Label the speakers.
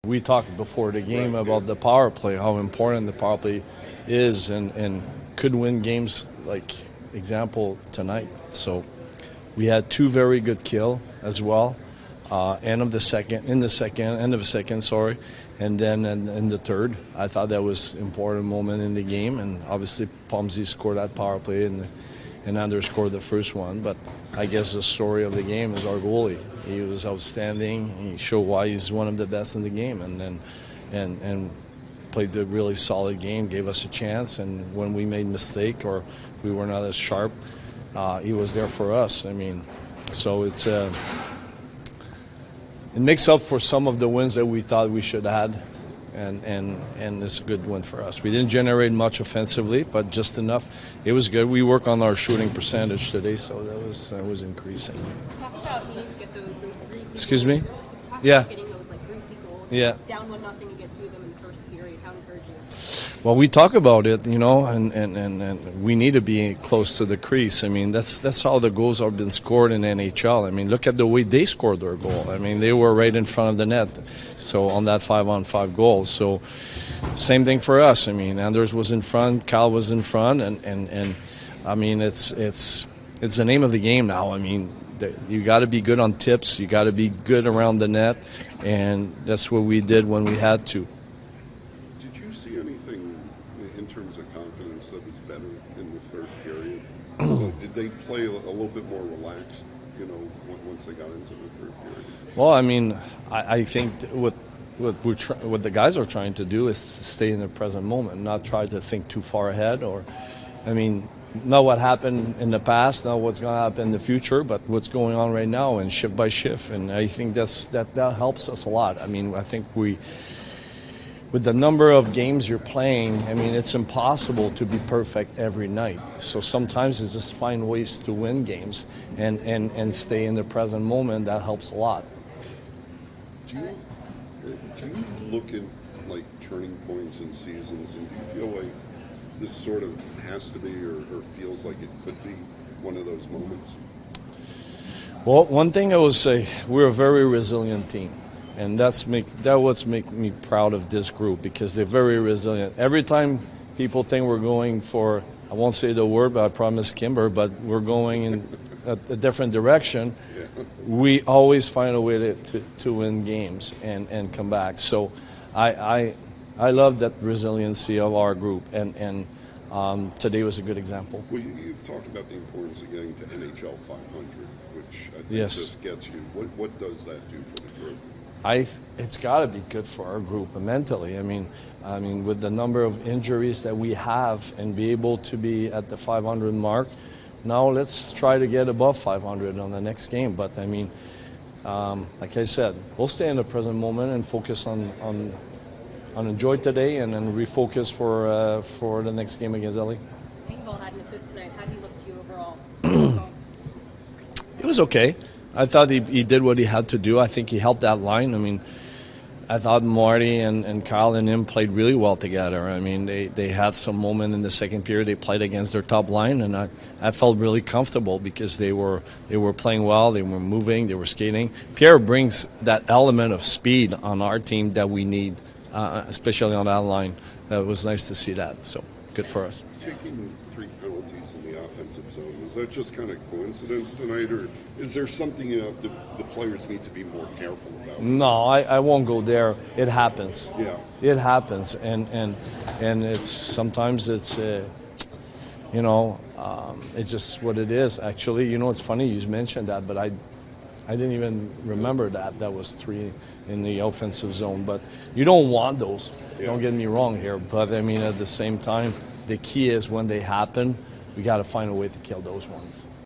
Speaker 1: We talked before the game about the power play, how important the power play is, and could win games like example tonight. So we had two very good kill as well. End of the second, sorry, and then in the third, I thought that was important moment in the game, and obviously Pomsey scored that power play and Anders scored the first one. But I guess the story of the game is our goalie. He was outstanding. He showed why he's one of the best in the game, and played a really solid game, gave us a chance. And when we made mistake or if we were not as sharp, he was there for us. I mean, so it makes up for some of the wins that we thought we should have had. And it's a good win for us. We didn't generate much offensively, but just enough. It was good. We work on our shooting percentage today, so that was increasing.
Speaker 2: Talk about you need to get those greasy
Speaker 1: Excuse
Speaker 2: goals.
Speaker 1: me?
Speaker 2: Talk
Speaker 1: Yeah.
Speaker 2: about getting those greasy goals.
Speaker 1: Yeah.
Speaker 2: Down 1-0, you get two of them in the first period. How encouraging is that?
Speaker 1: Well, we talk about it, and we need to be close to the crease. I mean, that's how the goals have been scored in NHL. I mean, look at the way they scored their goal. I mean, they were right in front of the net, so on that 5-on-5 goal. So same thing for us. I mean, Anders was in front, Kyle was in front, and I mean, it's the name of the game now. I mean, you got to be good on tips, you got to be good around the net, and that's what we did when we had to.
Speaker 3: Did you see anything in terms of confidence that was better in the third period? Did they play a little bit more relaxed, once they got into the third period?
Speaker 1: Well, I mean, I think what the guys are trying to do is to stay in the present moment, not try to think too far ahead. Not what happened in the past, not what's going to happen in the future, but what's going on right now and shift by shift. And I think that helps us a lot. I mean, I think with the number of games you're playing, I mean, it's impossible to be perfect every night. So sometimes it's just find ways to win games and stay in the present moment. That helps a lot.
Speaker 3: Do you look at like turning points in seasons, and do you feel like this sort of has to be or feels like it could be one of those moments?
Speaker 1: Well, one thing I would say, we're a very resilient team. And that's what's make me proud of this group, because they're very resilient. Every time people think we're going for, I won't say the word, but I promise Kimber, but we're going in a different direction, we always find a way to win games and come back. So I love that resiliency of our group, and today was a good example.
Speaker 3: Well, you've talked about the importance of getting to NHL 500, which I think
Speaker 1: Yes.
Speaker 3: this gets you. What does that do for the group?
Speaker 1: It's got to be good for our group mentally. I mean, with the number of injuries that we have and be able to be at the 500 mark, now let's try to get above 500 on the next game. But I mean, like I said, we'll stay in the present moment and focus on enjoy today, and then refocus for the next game against LA.
Speaker 2: Engvall had an assist tonight. How did he look to you overall?
Speaker 1: It was okay. I thought he did what he had to do. I think he helped that line. I mean, I thought Marty and Kyle and him played really well together. I mean, they had some moment in the second period. They played against their top line, and I felt really comfortable because they were playing well. They were moving. They were skating. Pierre brings that element of speed on our team that we need, especially on that line. That was nice to see that. So good for us.
Speaker 3: Taking 3 penalties in the offensive zone, was that just kind of coincidence tonight, or is there something the players need to be more careful about?
Speaker 1: No, I won't go there. It happens.
Speaker 3: Yeah.
Speaker 1: It happens, and it's sometimes it's it's just what it is. Actually, it's funny you mentioned that, but I didn't even remember that was 3 in the offensive zone. But you don't want those.
Speaker 3: Yeah.
Speaker 1: Don't get me wrong here. But I mean, at the same time, the key is when they happen, we got to find a way to kill those ones.